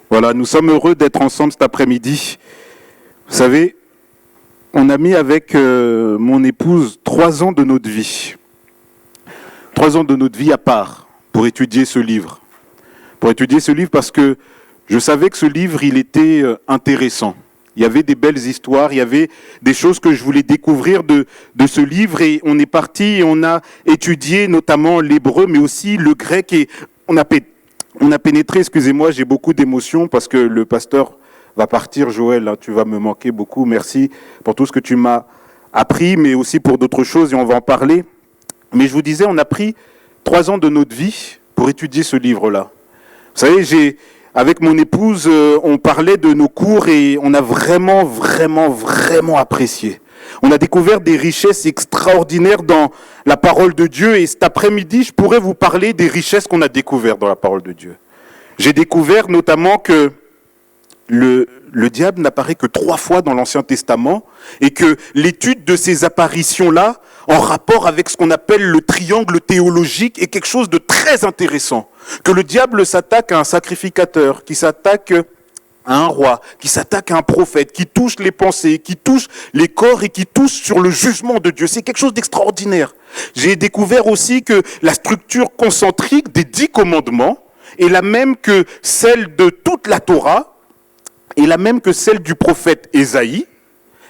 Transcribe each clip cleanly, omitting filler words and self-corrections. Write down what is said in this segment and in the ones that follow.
Voilà, nous sommes heureux d'être ensemble cet après-midi. Vous savez, on a mis avec mon épouse 3 ans de notre vie. 3 ans de notre vie à part pour étudier ce livre. Pour étudier ce livre parce que je savais que ce livre, il était intéressant. Il y avait des belles histoires, il y avait des choses que je voulais découvrir de ce livre. Et on est parti et on a étudié notamment l'hébreu, mais aussi le grec. Et on a pénétré, excusez-moi, j'ai beaucoup d'émotions parce que le pasteur va partir, Joël, hein, tu vas me manquer beaucoup. Merci pour tout ce que tu m'as appris, mais aussi pour d'autres choses et on va en parler. Mais je vous disais, on a pris 3 ans de notre vie pour étudier ce livre-là. Vous savez, avec mon épouse, on parlait de nos cours et on a vraiment apprécié. On a découvert des richesses extraordinaires dans la parole de Dieu et cet après-midi, je pourrais vous parler des richesses qu'on a découvertes dans la parole de Dieu. J'ai découvert notamment que le diable n'apparaît que 3 fois dans l'Ancien Testament et que l'étude de ces apparitions-là, en rapport avec ce qu'on appelle le triangle théologique, est quelque chose de très intéressant. Que le diable s'attaque à un sacrificateur, qui s'attaque à un roi, qui s'attaque à un prophète, qui touche les pensées, qui touche les corps et qui touche sur le jugement de Dieu. C'est quelque chose d'extraordinaire. J'ai découvert aussi que la structure concentrique des 10 commandements est la même que celle de toute la Torah, est la même que celle du prophète Ésaïe,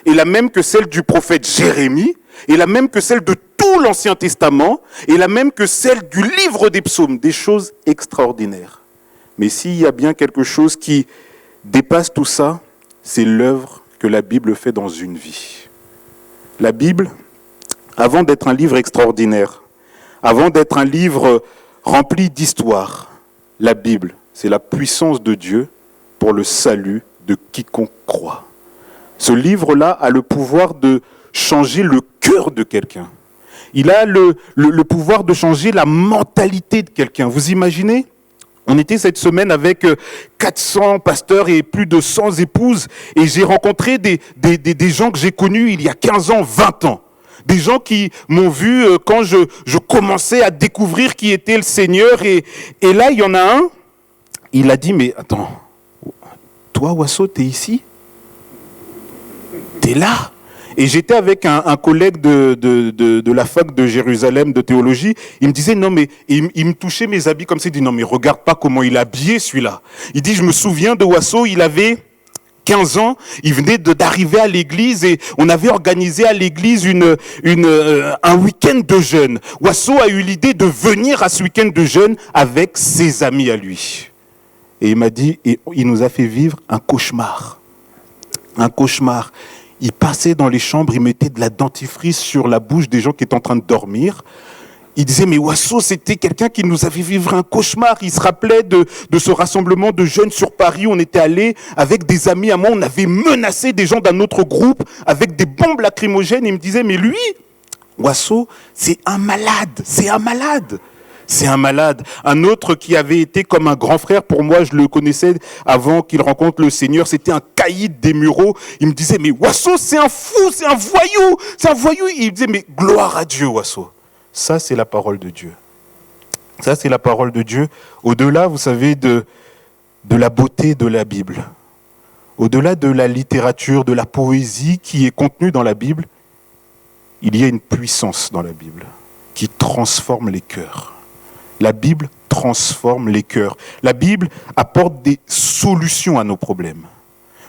est la même que celle du prophète Jérémie, est la même que celle de tout l'Ancien Testament, est la même que celle du livre des psaumes, des choses extraordinaires. Mais s'il y a bien quelque chose qui dépasse tout ça, c'est l'œuvre que la Bible fait dans une vie. La Bible, avant d'être un livre extraordinaire, avant d'être un livre rempli d'histoire, la Bible, c'est la puissance de Dieu pour le salut de quiconque croit. Ce livre-là a le pouvoir de changer le cœur de quelqu'un. Il a le pouvoir de changer la mentalité de quelqu'un. Vous imaginez ? On était cette semaine avec 400 pasteurs et plus de 100 épouses et j'ai rencontré des gens que j'ai connus il y a 15 ans, 20 ans. Des gens qui m'ont vu quand je commençais à découvrir qui était le Seigneur. Et là, il y en a un, il a dit, mais attends, toi, Wasso, t'es ici ? T'es là ? Et j'étais avec un collègue de la fac de Jérusalem de théologie. Il me disait, non mais, il me touchait mes habits comme ça. Il dit, non mais regarde pas comment il est habillé celui-là. Il dit, je me souviens de Wasso, il avait 15 ans, il venait d'arriver à l'église et on avait organisé à l'église un week-end de jeûne. Wasso a eu l'idée de venir à ce week-end de jeûne avec ses amis à lui. Et il m'a dit, et il nous a fait vivre un cauchemar. Un cauchemar. Il passait dans les chambres, il mettait de la dentifrice sur la bouche des gens qui étaient en train de dormir. Il disait, mais Wasso, c'était quelqu'un qui nous avait vivre un cauchemar. Il se rappelait de ce rassemblement de jeunes sur Paris. On était allés avec des amis à moi. On avait menacé des gens d'un autre groupe avec des bombes lacrymogènes. Il me disait, mais lui, Wasso, c'est un malade. C'est un malade. C'est un malade. Un autre qui avait été comme un grand frère, pour moi, je le connaissais avant qu'il rencontre le Seigneur, c'était un caïd des Mureaux. Il me disait, mais Wasso, c'est un fou, c'est un voyou, c'est un voyou. Il me disait, mais gloire à Dieu, Wasso. Ça, c'est la parole de Dieu. Ça, c'est la parole de Dieu. Au-delà, vous savez, de la beauté de la Bible, au-delà de la littérature, de la poésie qui est contenue dans la Bible, il y a une puissance dans la Bible qui transforme les cœurs. La Bible transforme les cœurs. La Bible apporte des solutions à nos problèmes.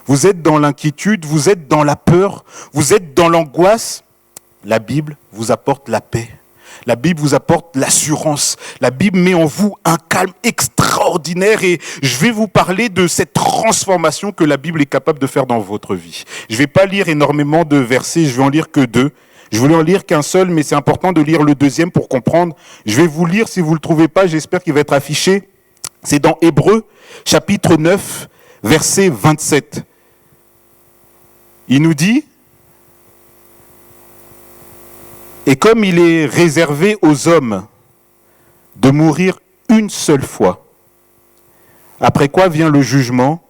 Vous êtes dans l'inquiétude, vous êtes dans la peur, vous êtes dans l'angoisse. La Bible vous apporte la paix. La Bible vous apporte l'assurance. La Bible met en vous un calme extraordinaire et je vais vous parler de cette transformation que la Bible est capable de faire dans votre vie. Je ne vais pas lire énormément de versets, je vais en lire que 2. Je voulais en lire qu'un seul, mais c'est important de lire le deuxième pour comprendre. Je vais vous lire, si vous ne le trouvez pas, j'espère qu'il va être affiché. C'est dans Hébreux, chapitre 9, verset 27. Il nous dit, « Et comme il est réservé aux hommes de mourir une seule fois, après quoi vient le jugement,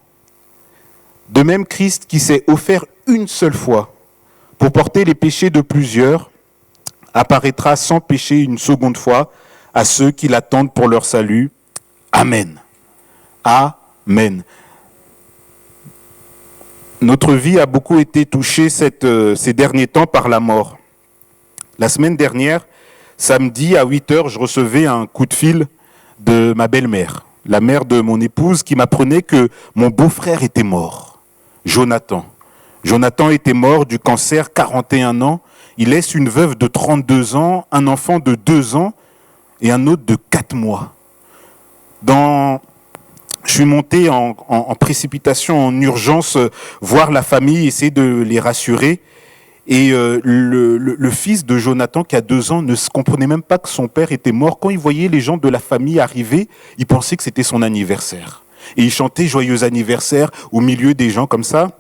de même Christ qui s'est offert une seule fois, pour porter les péchés de plusieurs, apparaîtra sans péché une seconde fois à ceux qui l'attendent pour leur salut. Amen. Amen. Notre vie a beaucoup été touchée ces derniers temps par la mort. La semaine dernière, samedi à 8 heures, je recevais un coup de fil de ma belle-mère, la mère de mon épouse, qui m'apprenait que mon beau-frère était mort, Jonathan. Jonathan était mort du cancer, 41 ans. Il laisse une veuve de 32 ans, un enfant de 2 ans et un autre de 4 mois. Je suis monté en précipitation, en urgence, voir la famille, essayer de les rassurer. Et le fils de Jonathan, qui a 2 ans, ne comprenait même pas que son père était mort. Quand il voyait les gens de la famille arriver, il pensait que c'était son anniversaire. Et il chantait « Joyeux anniversaire » au milieu des gens comme ça.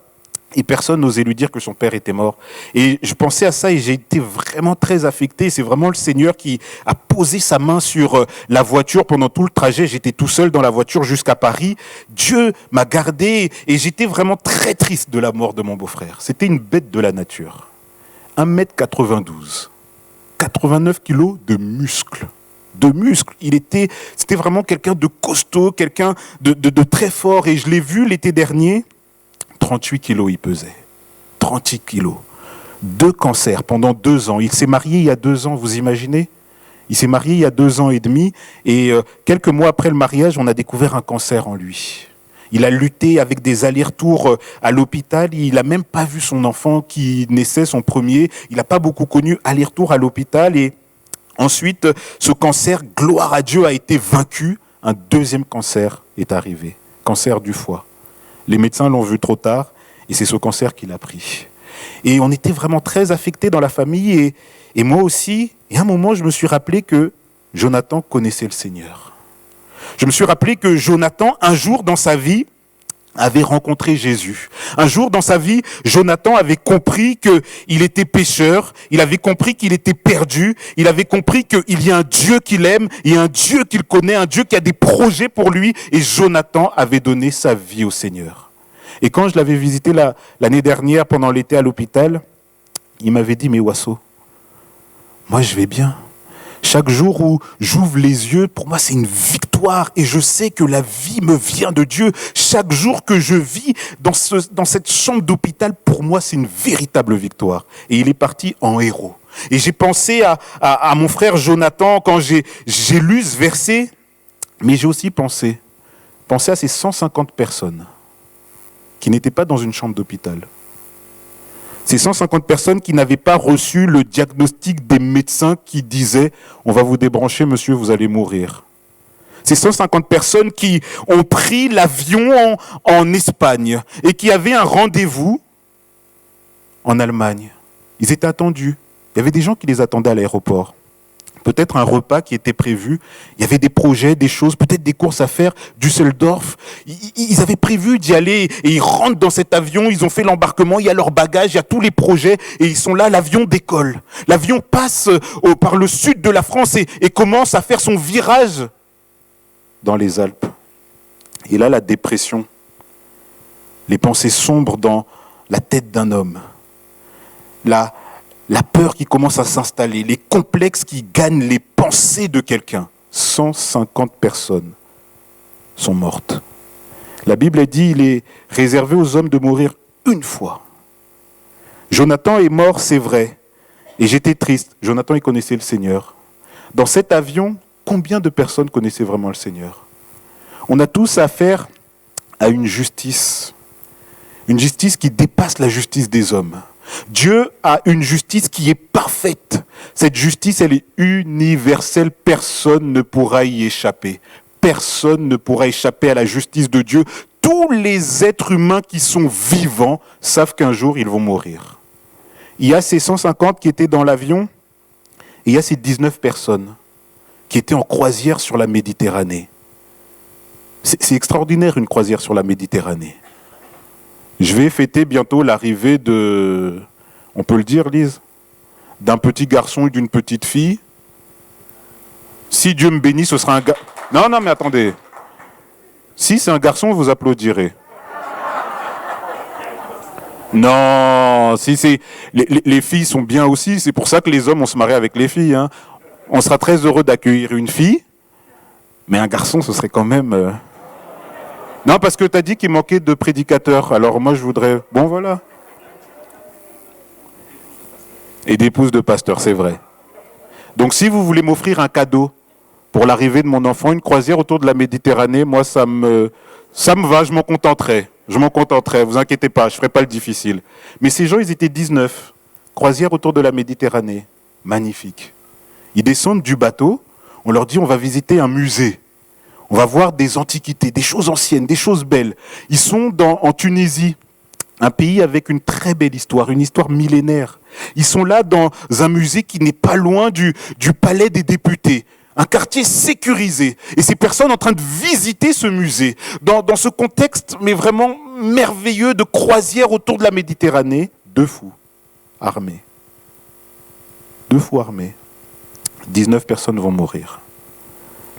Et personne n'osait lui dire que son père était mort. Et je pensais à ça et j'ai été vraiment très affecté. C'est vraiment le Seigneur qui a posé sa main sur la voiture pendant tout le trajet. J'étais tout seul dans la voiture jusqu'à Paris. Dieu m'a gardé et j'étais vraiment très triste de la mort de mon beau-frère. C'était une bête de la nature. 1m92, 89 kilos de muscles. C'était vraiment quelqu'un de costaud, quelqu'un de très fort. Et je l'ai vu l'été dernier. 38 kilos il pesait. 38 kilos. 2 cancers pendant 2 ans. Il s'est marié il y a 2 ans, vous imaginez ? Il s'est marié il y a 2 ans et demi. Et quelques mois après le mariage, on a découvert un cancer en lui. Il a lutté avec des allers-retours à l'hôpital. Il n'a même pas vu son enfant qui naissait, son premier. Il n'a pas beaucoup connu aller-retour à l'hôpital. Et ensuite, ce cancer, gloire à Dieu, a été vaincu. Un deuxième cancer est arrivé. Cancer du foie. Les médecins l'ont vu trop tard et c'est ce cancer qu'il a pris. Et on était vraiment très affectés dans la famille et moi aussi. Et à un moment, je me suis rappelé que Jonathan connaissait le Seigneur. Je me suis rappelé que Jonathan, un jour dans sa vie, avait rencontré Jésus. Un jour dans sa vie, Jonathan avait compris qu'il était pécheur, il avait compris qu'il était perdu, il avait compris qu'il y a un Dieu qu'il aime, il y a un Dieu qu'il connaît, un Dieu qui a des projets pour lui, et Jonathan avait donné sa vie au Seigneur. Et quand je l'avais visité l'année dernière pendant l'été à l'hôpital, il m'avait dit « Mais Wasso, moi je vais bien. Chaque jour où j'ouvre les yeux, pour moi c'est une victoire et je sais que la vie me vient de Dieu. Chaque jour que je vis dans cette chambre d'hôpital, pour moi c'est une véritable victoire. » Et il est parti en héros. Et j'ai pensé à mon frère Jonathan quand j'ai lu ce verset, mais j'ai aussi pensé à ces 150 personnes qui n'étaient pas dans une chambre d'hôpital. Ces 150 personnes qui n'avaient pas reçu le diagnostic des médecins qui disaient « On va vous débrancher, monsieur, vous allez mourir ». Ces 150 personnes qui ont pris l'avion en Espagne et qui avaient un rendez-vous en Allemagne. Ils étaient attendus. Il y avait des gens qui les attendaient à l'aéroport. Peut-être un repas qui était prévu. Il y avait des projets, des choses, peut-être des courses à faire. Düsseldorf, ils avaient prévu d'y aller et ils rentrent dans cet avion. Ils ont fait l'embarquement, il y a leurs bagages, il y a tous les projets et ils sont là, l'avion décolle. L'avion passe par le sud de la France et commence à faire son virage dans les Alpes. Et là, la dépression, les pensées sombres dans la tête d'un homme, la peur qui commence à s'installer, les complexes qui gagnent les pensées de quelqu'un. 150 personnes sont mortes. La Bible dit qu'il est réservé aux hommes de mourir une fois. Jonathan est mort, c'est vrai. Et j'étais triste. Jonathan, il connaissait le Seigneur. Dans cet avion, combien de personnes connaissaient vraiment le Seigneur ? On a tous affaire à une justice qui dépasse la justice des hommes. Dieu a une justice qui est parfaite. Cette justice, elle est universelle. Personne ne pourra y échapper. Personne ne pourra échapper à la justice de Dieu. Tous les êtres humains qui sont vivants savent qu'un jour, ils vont mourir. Il y a ces 150 qui étaient dans l'avion et il y a ces 19 personnes qui étaient en croisière sur la Méditerranée. C'est extraordinaire, une croisière sur la Méditerranée. Je vais fêter bientôt l'arrivée de, on peut le dire Lise, d'un petit garçon et d'une petite fille. Si Dieu me bénit, ce sera un garçon. Non, mais attendez. Si c'est un garçon, vous applaudirez. Non, si c'est... Les filles sont bien aussi, c'est pour ça que les hommes, on se marie avec les filles. Hein. On sera très heureux d'accueillir une fille, mais un garçon, ce serait quand même... Non, parce que tu as dit qu'il manquait de prédicateurs. Alors moi, je voudrais... Bon, voilà. Et d'épouses de pasteurs, c'est vrai. Donc si vous voulez m'offrir un cadeau pour l'arrivée de mon enfant, une croisière autour de la Méditerranée, moi, ça me va, je m'en contenterai. Je m'en contenterai, vous inquiétez pas, je ne ferai pas le difficile. Mais ces gens, ils étaient 19. Croisière autour de la Méditerranée. Magnifique. Ils descendent du bateau, on leur dit on va visiter un musée. On va voir des antiquités, des choses anciennes, des choses belles. Ils sont en Tunisie, un pays avec une très belle histoire, une histoire millénaire. Ils sont là dans un musée qui n'est pas loin du palais des députés. Un quartier sécurisé. Et ces personnes en train de visiter ce musée. Dans ce contexte, mais vraiment merveilleux, de croisière autour de la Méditerranée, 2 fous armés. 2 fous armés. 19 personnes vont mourir.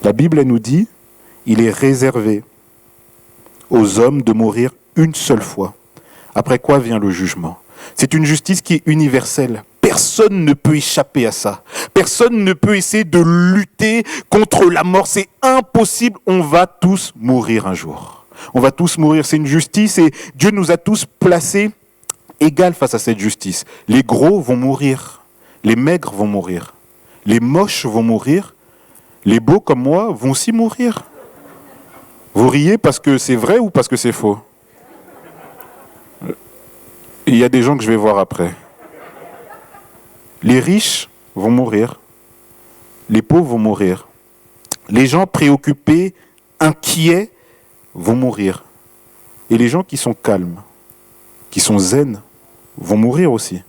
La Bible, elle nous dit, il est réservé aux hommes de mourir une seule fois. Après quoi vient le jugement. C'est une justice qui est universelle. Personne ne peut échapper à ça. Personne ne peut essayer de lutter contre la mort. C'est impossible. On va tous mourir un jour. On va tous mourir. C'est une justice et Dieu nous a tous placés égaux face à cette justice. Les gros vont mourir. Les maigres vont mourir. Les moches vont mourir. Les beaux comme moi vont aussi mourir. Vous riez parce que c'est vrai ou parce que c'est faux? Il y a des gens que je vais voir après. Les riches vont mourir. Les pauvres vont mourir. Les gens préoccupés, inquiets, vont mourir. Et les gens qui sont calmes, qui sont zen, vont mourir aussi.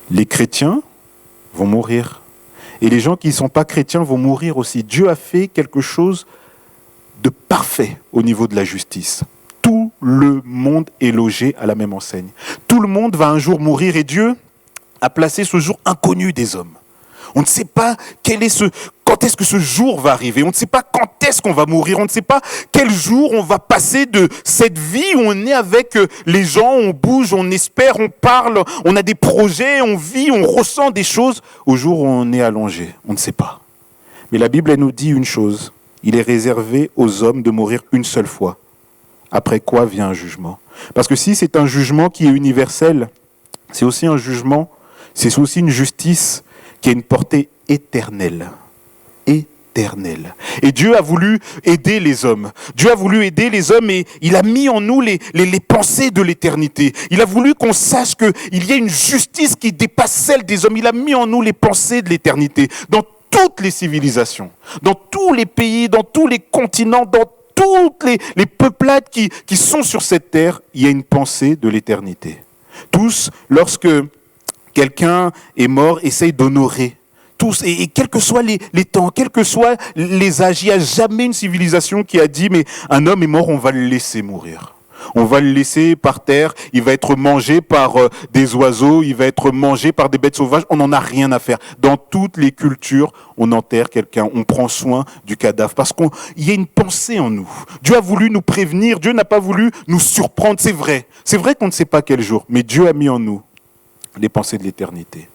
Les chrétiens vont mourir. Et les gens qui ne sont pas chrétiens vont mourir aussi. Dieu a fait quelque chose de parfait au niveau de la justice. Tout le monde est logé à la même enseigne. Tout le monde va un jour mourir et Dieu a placé ce jour inconnu des hommes. On ne sait pas quand est-ce que ce jour va arriver. On ne sait pas quand est-ce qu'on va mourir. On ne sait pas quel jour on va passer de cette vie où on est avec les gens, on bouge, on espère, on parle, on a des projets, on vit, on ressent des choses, au jour où on est allongé. On ne sait pas. Mais la Bible, elle nous dit une chose. Il est réservé aux hommes de mourir une seule fois. Après quoi vient un jugement. Parce que si c'est un jugement qui est universel, c'est aussi un jugement, c'est aussi une justice qui a une portée éternelle. Éternelle. Et Dieu a voulu aider les hommes. Dieu a voulu aider les hommes et il a mis en nous les pensées de l'éternité. Il a voulu qu'on sache qu'il y a une justice qui dépasse celle des hommes. Il a mis en nous les pensées de l'éternité. Dans toutes les civilisations, dans tous les pays, dans tous les continents, dans toutes les peuplades qui sont sur cette terre, il y a une pensée de l'éternité. Tous, lorsque quelqu'un est mort, essayent d'honorer. Tous, et quels que soient les temps, quels que soient les âges, il n'y a jamais une civilisation qui a dit, mais un homme est mort, on va le laisser mourir. On va le laisser par terre, il va être mangé par des oiseaux, il va être mangé par des bêtes sauvages, on n'en a rien à faire. Dans toutes les cultures, on enterre quelqu'un, on prend soin du cadavre, parce qu'il y a une pensée en nous. Dieu a voulu nous prévenir, Dieu n'a pas voulu nous surprendre, c'est vrai. C'est vrai qu'on ne sait pas quel jour, mais Dieu a mis en nous les pensées de l'éternité.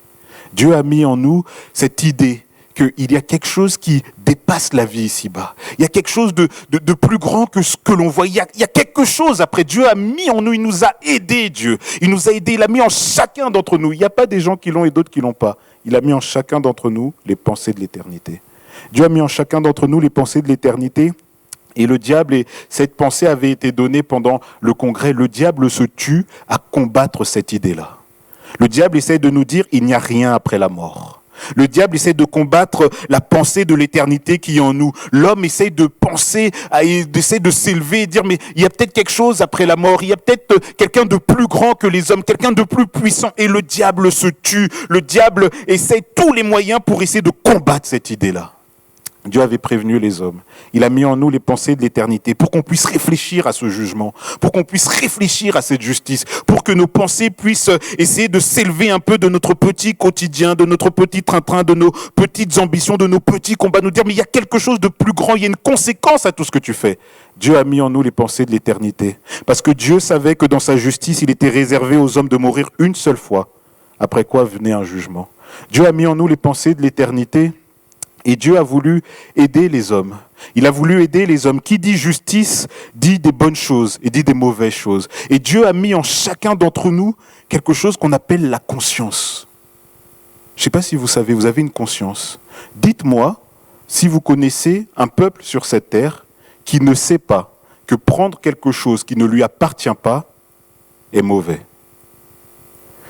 Dieu a mis en nous cette idée qu'il y a quelque chose qui dépasse la vie ici-bas. Il y a quelque chose de plus grand que ce que l'on voit. Il y a quelque chose après. Dieu a mis en nous, il nous a aidés, Dieu. Il nous a aidés, il a mis en chacun d'entre nous. Il n'y a pas des gens qui l'ont et d'autres qui ne l'ont pas. Il a mis en chacun d'entre nous les pensées de l'éternité. Dieu a mis en chacun d'entre nous les pensées de l'éternité. Et le diable, et cette pensée avait été donnée pendant le congrès, le diable se tue à combattre cette idée-là. Le diable essaie de nous dire il n'y a rien après la mort. Le diable essaie de combattre la pensée de l'éternité qui est en nous. L'homme essaie de penser, essaie de s'élever et dire mais il y a peut-être quelque chose après la mort. Il y a peut-être quelqu'un de plus grand que les hommes, quelqu'un de plus puissant. Et le diable se tue. Le diable essaie tous les moyens pour essayer de combattre cette idée-là. Dieu avait prévenu les hommes. Il a mis en nous les pensées de l'éternité pour qu'on puisse réfléchir à ce jugement, pour qu'on puisse réfléchir à cette justice, pour que nos pensées puissent essayer de s'élever un peu de notre petit quotidien, de notre petit train-train, de nos petites ambitions, de nos petits combats, nous dire mais il y a quelque chose de plus grand, il y a une conséquence à tout ce que tu fais. Dieu a mis en nous les pensées de l'éternité, parce que Dieu savait que dans sa justice, il était réservé aux hommes de mourir une seule fois, après quoi venait un jugement. Dieu a mis en nous les pensées de l'éternité, Et Dieu a voulu aider les hommes. Il a voulu aider les hommes. Qui dit justice dit des bonnes choses et dit des mauvaises choses. Et Dieu a mis en chacun d'entre nous quelque chose qu'on appelle la conscience. Je ne sais pas si vous savez, vous avez une conscience. Dites-moi si vous connaissez un peuple sur cette terre qui ne sait pas que prendre quelque chose qui ne lui appartient pas est mauvais.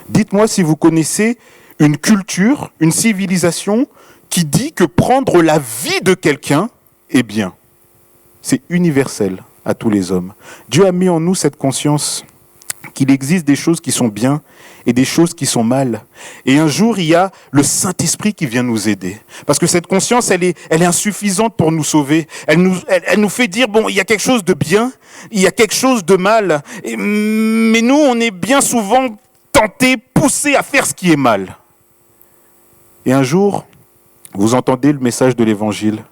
Dites-moi si vous connaissez une culture, une civilisation qui dit que prendre la vie de quelqu'un est bien. C'est universel à tous les hommes. Dieu a mis en nous cette conscience qu'il existe des choses qui sont bien et des choses qui sont mal. Et un jour, il y a le Saint-Esprit qui vient nous aider. Parce que cette conscience, elle est insuffisante pour nous sauver. Elle nous fait dire, bon, il y a quelque chose de bien, il y a quelque chose de mal. Mais nous, on est bien souvent tentés, poussés à faire ce qui est mal. Et un jour, vous entendez le message de l'Évangile.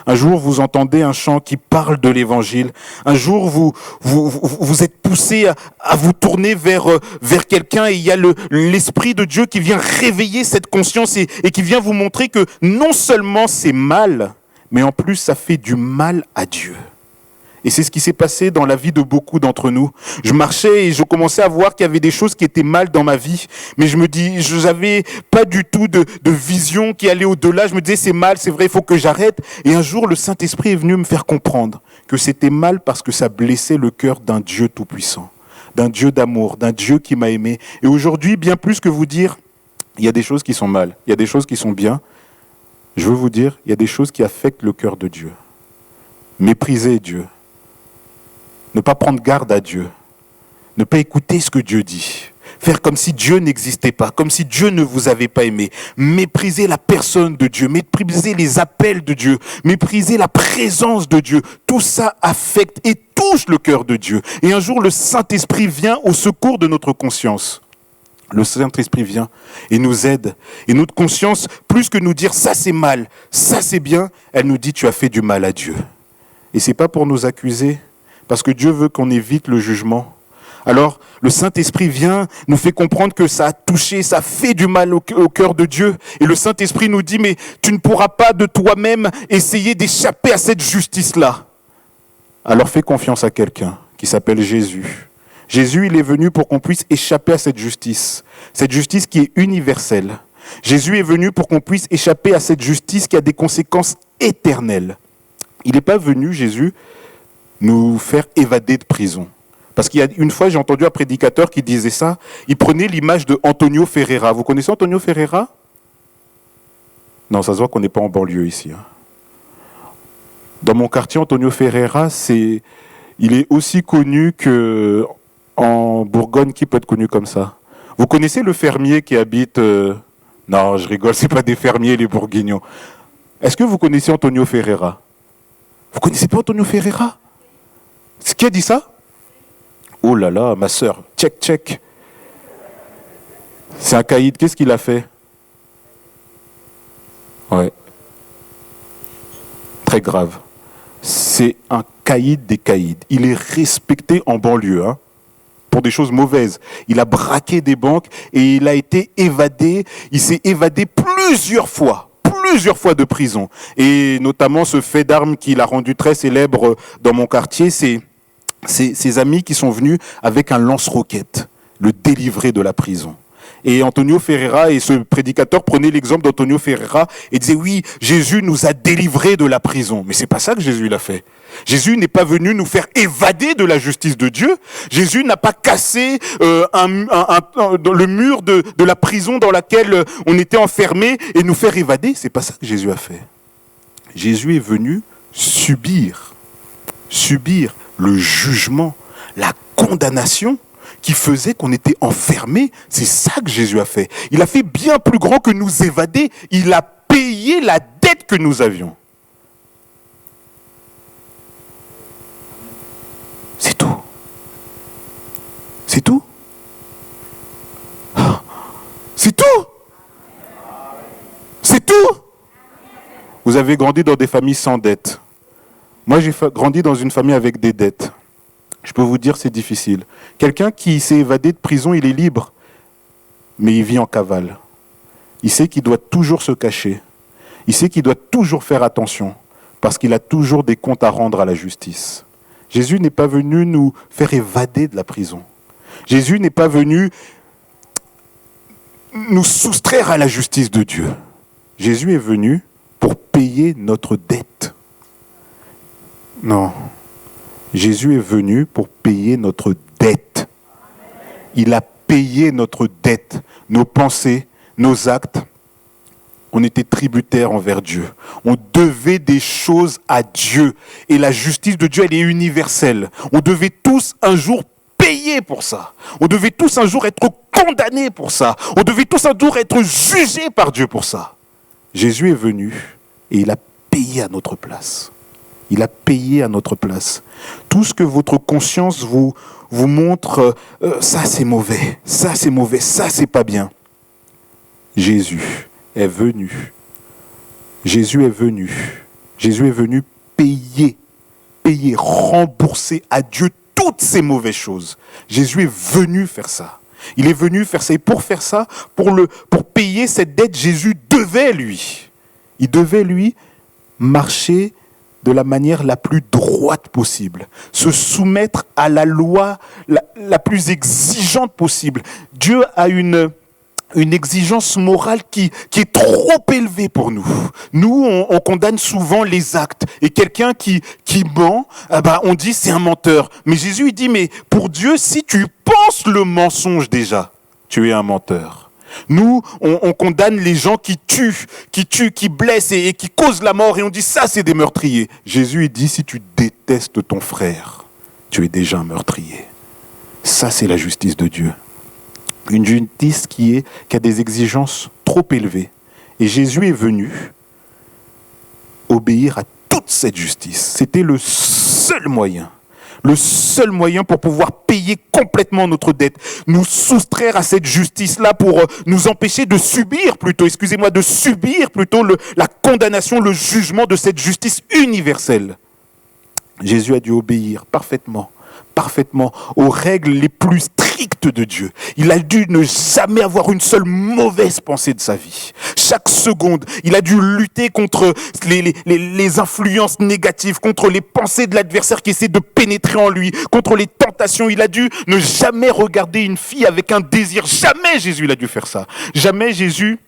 Un jour, vous entendez un chant qui parle de l'Évangile. Un jour, vous êtes poussé à vous tourner vers quelqu'un et il y a l'Esprit de Dieu qui vient réveiller cette conscience et qui vient vous montrer que non seulement c'est mal, mais en plus ça fait du mal à Dieu. Et c'est ce qui s'est passé dans la vie de beaucoup d'entre nous. Je marchais et je commençais à voir qu'il y avait des choses qui étaient mal dans ma vie. Mais je me dis, je n'avais pas du tout de vision qui allait au-delà. Je me disais, c'est mal, c'est vrai, il faut que j'arrête. Et un jour, le Saint-Esprit est venu me faire comprendre que c'était mal parce que ça blessait le cœur d'un Dieu tout-puissant, d'un Dieu d'amour, d'un Dieu qui m'a aimé. Et aujourd'hui, bien plus que vous dire, il y a des choses qui sont mal, il y a des choses qui sont bien, je veux vous dire, il y a des choses qui affectent le cœur de Dieu. Mépriser Dieu. Ne pas prendre garde à Dieu, ne pas écouter ce que Dieu dit, faire comme si Dieu n'existait pas, comme si Dieu ne vous avait pas aimé, mépriser la personne de Dieu, mépriser les appels de Dieu, mépriser la présence de Dieu, tout ça affecte et touche le cœur de Dieu. Et un jour, le Saint-Esprit vient au secours de notre conscience. Le Saint-Esprit vient et nous aide. Et notre conscience, plus que nous dire ça c'est mal, ça c'est bien, elle nous dit tu as fait du mal à Dieu. Et c'est pas pour nous accuser, parce que Dieu veut qu'on évite le jugement. Alors, le Saint-Esprit vient, nous fait comprendre que ça a touché, ça fait du mal au cœur de Dieu. Et le Saint-Esprit nous dit, mais tu ne pourras pas de toi-même essayer d'échapper à cette justice-là. Alors fais confiance à quelqu'un qui s'appelle Jésus. Jésus, il est venu pour qu'on puisse échapper à cette justice qui est universelle. Jésus est venu pour qu'on puisse échapper à cette justice qui a des conséquences éternelles. Il n'est pas venu, Jésus, nous faire évader de prison. Parce qu'il y a une fois, j'ai entendu un prédicateur qui disait ça, il prenait l'image de Antonio Ferreira. Vous connaissez Antonio Ferreira? Non, ça se voit qu'on n'est pas en banlieue ici. Dans mon quartier, Antonio Ferreira, il est aussi connu qu'en Bourgogne. Qui peut être connu comme ça? Vous connaissez le fermier qui habite... Non, je rigole, c'est pas des fermiers, les Bourguignons. Est-ce que vous connaissez Antonio Ferreira? Vous connaissez pas Antonio Ferreira? Qui a dit ça? Oh là là, ma sœur, check. C'est un caïd, qu'est-ce qu'il a fait? Ouais. Très grave. C'est un caïd des caïds. Il est respecté en banlieue, pour des choses mauvaises. Il a braqué des banques et il a été évadé. Il s'est évadé plusieurs fois de prison. Et notamment ce fait d'armes qui l'a rendu très célèbre dans mon quartier, c'est ses amis qui sont venus avec un lance-roquette, le délivrer de la prison. Et Antonio Ferreira et ce prédicateur prenaient l'exemple d'Antonio Ferreira et disaient oui, Jésus nous a délivrés de la prison. Mais c'est pas ça que Jésus l'a fait. Jésus n'est pas venu nous faire évader de la justice de Dieu. Jésus n'a pas cassé le mur de la prison dans laquelle on était enfermé et nous faire évader. C'est pas ça que Jésus a fait. Jésus est venu subir le jugement, la condamnation qui faisait qu'on était enfermés. C'est ça que Jésus a fait. Il a fait bien plus grand que nous évader. Il a payé la dette que nous avions. C'est tout. C'est tout. C'est tout. C'est tout. Vous avez grandi dans des familles sans dette. Moi, j'ai grandi dans une famille avec des dettes. Je peux vous dire, c'est difficile. Quelqu'un qui s'est évadé de prison, il est libre, mais il vit en cavale. Il sait qu'il doit toujours se cacher. Il sait qu'il doit toujours faire attention parce qu'il a toujours des comptes à rendre à la justice. Jésus n'est pas venu nous faire évader de la prison. Jésus n'est pas venu nous soustraire à la justice de Dieu. Jésus est venu pour payer notre dette. Non. Jésus est venu pour payer notre dette. Il a payé notre dette, nos pensées, nos actes. On était tributaires envers Dieu. On devait des choses à Dieu. Et la justice de Dieu, elle est universelle. On devait tous un jour payer pour ça. On devait tous un jour être condamnés pour ça. On devait tous un jour être jugés par Dieu pour ça. Jésus est venu et il a payé à notre place. Il a payé à notre place. Tout ce que votre conscience vous montre, ça c'est mauvais, ça c'est pas bien. Jésus est venu. Jésus est venu. Jésus est venu payer, rembourser à Dieu toutes ces mauvaises choses. Jésus est venu faire ça. Il est venu faire ça. Et pour faire ça, pour payer cette dette, Jésus devait il devait marcher de la manière la plus droite possible, se soumettre à la loi la plus exigeante possible. Dieu a une exigence morale qui est trop élevée pour nous. Nous, on condamne souvent les actes. Et quelqu'un qui ment, on dit c'est un menteur. Mais Jésus, il dit, mais pour Dieu, si tu penses le mensonge déjà, tu es un menteur. Nous, on condamne les gens qui tuent, qui blessent et qui causent la mort. Et on dit, ça, c'est des meurtriers. Jésus, il dit, si tu détestes ton frère, tu es déjà un meurtrier. Ça, c'est la justice de Dieu. Une justice qui a des exigences trop élevées. Et Jésus est venu obéir à toute cette justice. C'était le seul moyen pour pouvoir payer complètement notre dette, nous soustraire à cette justice-là pour nous empêcher de subir la condamnation, le jugement de cette justice universelle. Jésus a dû obéir parfaitement aux règles les plus strictes de Dieu. Il a dû ne jamais avoir une seule mauvaise pensée de sa vie. Chaque seconde, il a dû lutter contre les influences négatives, contre les pensées de l'adversaire qui essaie de pénétrer en lui, contre les tentations. Il a dû ne jamais regarder une fille avec un désir. Jamais Jésus il a dû faire ça. Jamais Jésus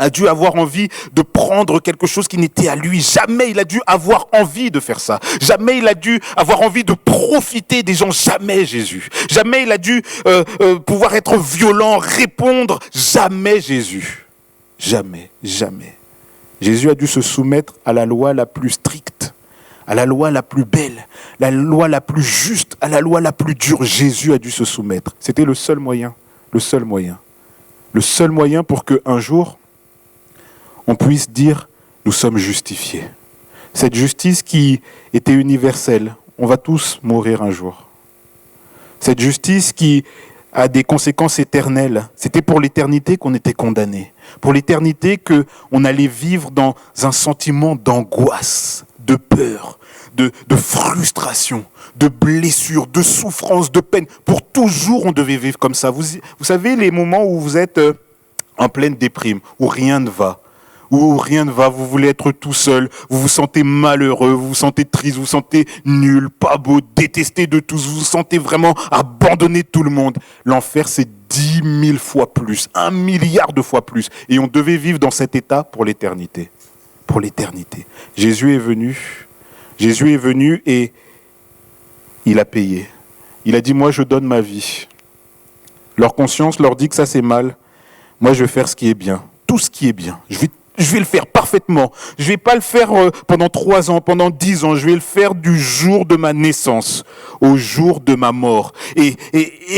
a dû avoir envie de prendre quelque chose qui n'était à lui. Jamais il a dû avoir envie de faire ça. Jamais il a dû avoir envie de profiter des gens. Jamais Jésus. Jamais il a dû pouvoir être violent, répondre. Jamais Jésus. Jamais. Jésus a dû se soumettre à la loi la plus stricte, à la loi la plus belle, la loi la plus juste, à la loi la plus dure. Jésus a dû se soumettre. C'était le seul moyen. Le seul moyen pour qu'un jour, on puisse dire, nous sommes justifiés. Cette justice qui était universelle, on va tous mourir un jour. Cette justice qui a des conséquences éternelles, c'était pour l'éternité qu'on était condamné. Pour l'éternité qu'on allait vivre dans un sentiment d'angoisse, de peur, de frustration, de blessure, de souffrance, de peine. Pour toujours, on devait vivre comme ça. Vous savez, les moments où vous êtes en pleine déprime, où rien ne va, vous voulez être tout seul, vous vous sentez malheureux, vous vous sentez triste, vous vous sentez nul, pas beau, détesté de tous, vous vous sentez vraiment abandonné de tout le monde. L'enfer, c'est 10 000 fois plus, 1 milliard de fois plus. Et on devait vivre dans cet état pour l'éternité. Pour l'éternité. Jésus est venu et il a payé. Il a dit, moi je donne ma vie. Leur conscience leur dit que ça c'est mal. Moi je vais faire ce qui est bien. Tout ce qui est bien. Je vais le faire parfaitement. Je ne vais pas le faire pendant 3 ans, pendant 10 ans. Je vais le faire du jour de ma naissance au jour de ma mort. Et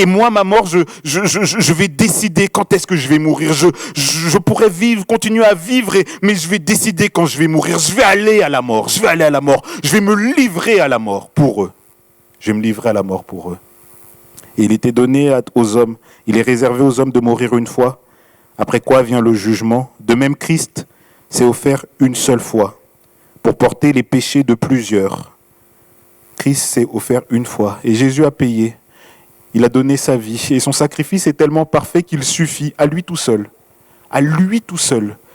moi, ma mort, je vais décider quand est-ce que je vais mourir. Je pourrais continuer à vivre, mais je vais décider quand je vais mourir. Je vais aller à la mort. Je vais me livrer à la mort pour eux. Je vais me livrer à la mort pour eux. Et il était donné aux hommes. Il est réservé aux hommes de mourir une fois. Après quoi vient le jugement. De même, Christ s'est offert une seule fois pour porter les péchés de plusieurs. Christ s'est offert une fois et Jésus a payé. Il a donné sa vie et son sacrifice est tellement parfait qu'il suffit à lui tout seul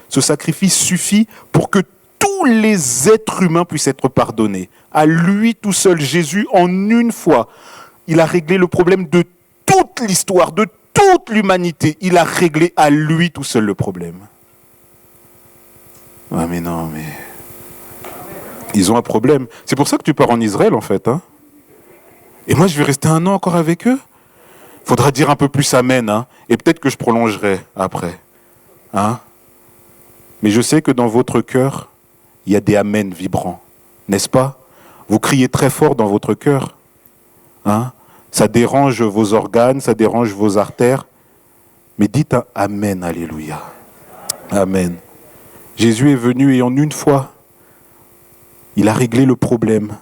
Ce sacrifice suffit pour que tous les êtres humains puissent être pardonnés. À lui tout seul, Jésus, en une fois, il a réglé le problème de toute l'histoire, de toute l'humanité. Il a réglé à lui tout seul le problème. Ah mais non, mais... Ils ont un problème. C'est pour ça que tu pars en Israël, en fait. Hein. Et moi, je vais rester 1 an encore avec eux. Faudra dire un peu plus amen. Hein. Et peut-être que je prolongerai après. Hein. Mais je sais que dans votre cœur, il y a des amen vibrants. N'est-ce pas? Vous criez très fort dans votre cœur. Hein. Ça dérange vos organes, ça dérange vos artères. Mais dites un amen, alléluia. Amen. Jésus est venu et en une fois, il a réglé le problème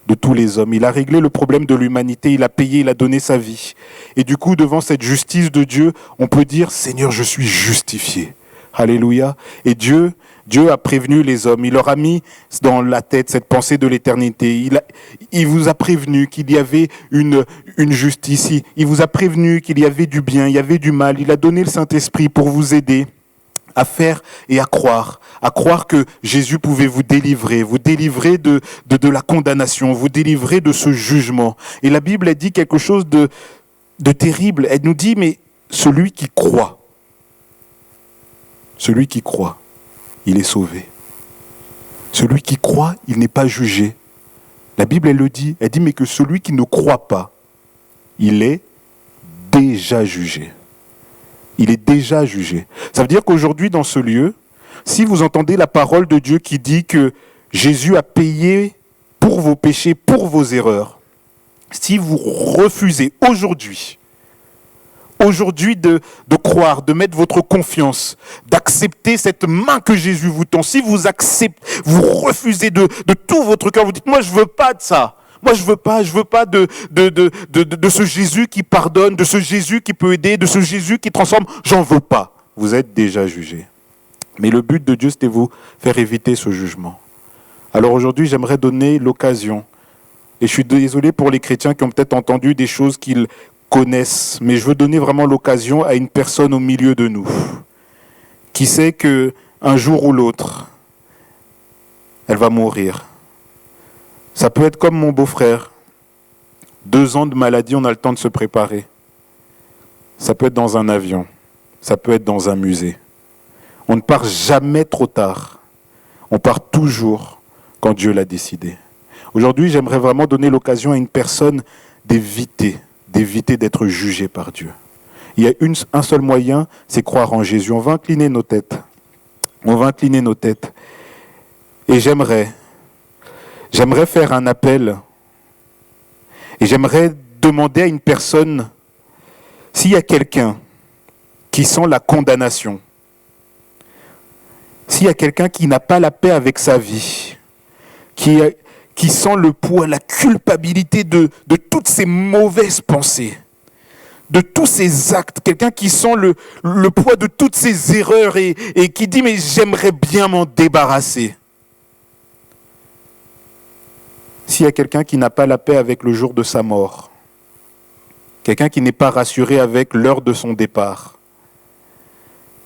de tous les hommes. Il a réglé le problème de l'humanité. Il a payé, il a donné sa vie. Et du coup, devant cette justice de Dieu, on peut dire, Seigneur, je suis justifié. Alléluia. Et Dieu a prévenu les hommes. Il leur a mis dans la tête cette pensée de l'éternité. Il vous a prévenu qu'il y avait une justice. Il vous a prévenu qu'il y avait du bien, il y avait du mal. Il a donné le Saint-Esprit pour vous aider à faire et à croire que Jésus pouvait vous délivrer de la condamnation, vous délivrer de ce jugement. Et la Bible a dit quelque chose de terrible. Elle nous dit, mais celui qui croit, il est sauvé. Celui qui croit, il n'est pas jugé. La Bible, elle le dit. Elle dit, mais que celui qui ne croit pas, il est déjà jugé. Il est déjà jugé. Ça veut dire qu'aujourd'hui, dans ce lieu, si vous entendez la parole de Dieu qui dit que Jésus a payé pour vos péchés, pour vos erreurs, si vous refusez aujourd'hui de croire, de mettre votre confiance, d'accepter cette main que Jésus vous tend, si vous refusez de tout votre cœur, vous dites, moi je veux pas de ça. Moi, je veux pas de ce Jésus qui pardonne, de ce Jésus qui peut aider, de ce Jésus qui transforme. J'en veux pas. Vous êtes déjà jugé. Mais le but de Dieu, c'était vous faire éviter ce jugement. Alors aujourd'hui, j'aimerais donner l'occasion. Et je suis désolé pour les chrétiens qui ont peut-être entendu des choses qu'ils connaissent, mais je veux donner vraiment l'occasion à une personne au milieu de nous, qui sait qu'un jour ou l'autre, elle va mourir. Ça peut être comme mon beau-frère. 2 ans de maladie, on a le temps de se préparer. Ça peut être dans un avion. Ça peut être dans un musée. On ne part jamais trop tard. On part toujours quand Dieu l'a décidé. Aujourd'hui, j'aimerais vraiment donner l'occasion à une personne d'éviter d'être jugée par Dieu. Il y a un seul moyen, c'est croire en Jésus. On va incliner nos têtes. Et j'aimerais faire un appel et j'aimerais demander à une personne s'il y a quelqu'un qui sent la condamnation, s'il y a quelqu'un qui n'a pas la paix avec sa vie, qui sent le poids, la culpabilité de toutes ces mauvaises pensées, de tous ces actes, quelqu'un qui sent le poids de toutes ces erreurs et qui dit « mais j'aimerais bien m'en débarrasser ». S'il y a quelqu'un qui n'a pas la paix avec le jour de sa mort, quelqu'un qui n'est pas rassuré avec l'heure de son départ,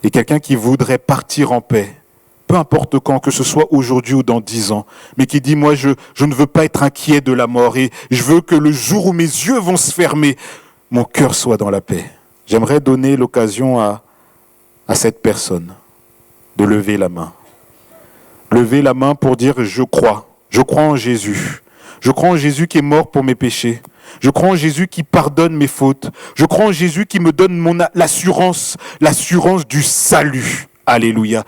et quelqu'un qui voudrait partir en paix, peu importe quand, que ce soit aujourd'hui ou dans 10 ans, mais qui dit, moi je ne veux pas être inquiet de la mort, et je veux que le jour où mes yeux vont se fermer, mon cœur soit dans la paix. J'aimerais donner l'occasion à cette personne de lever la main. Lever la main pour dire, je crois en Jésus. Je crois en Jésus qui est mort pour mes péchés. Je crois en Jésus qui pardonne mes fautes. Je crois en Jésus qui me donne l'assurance du salut. Alléluia.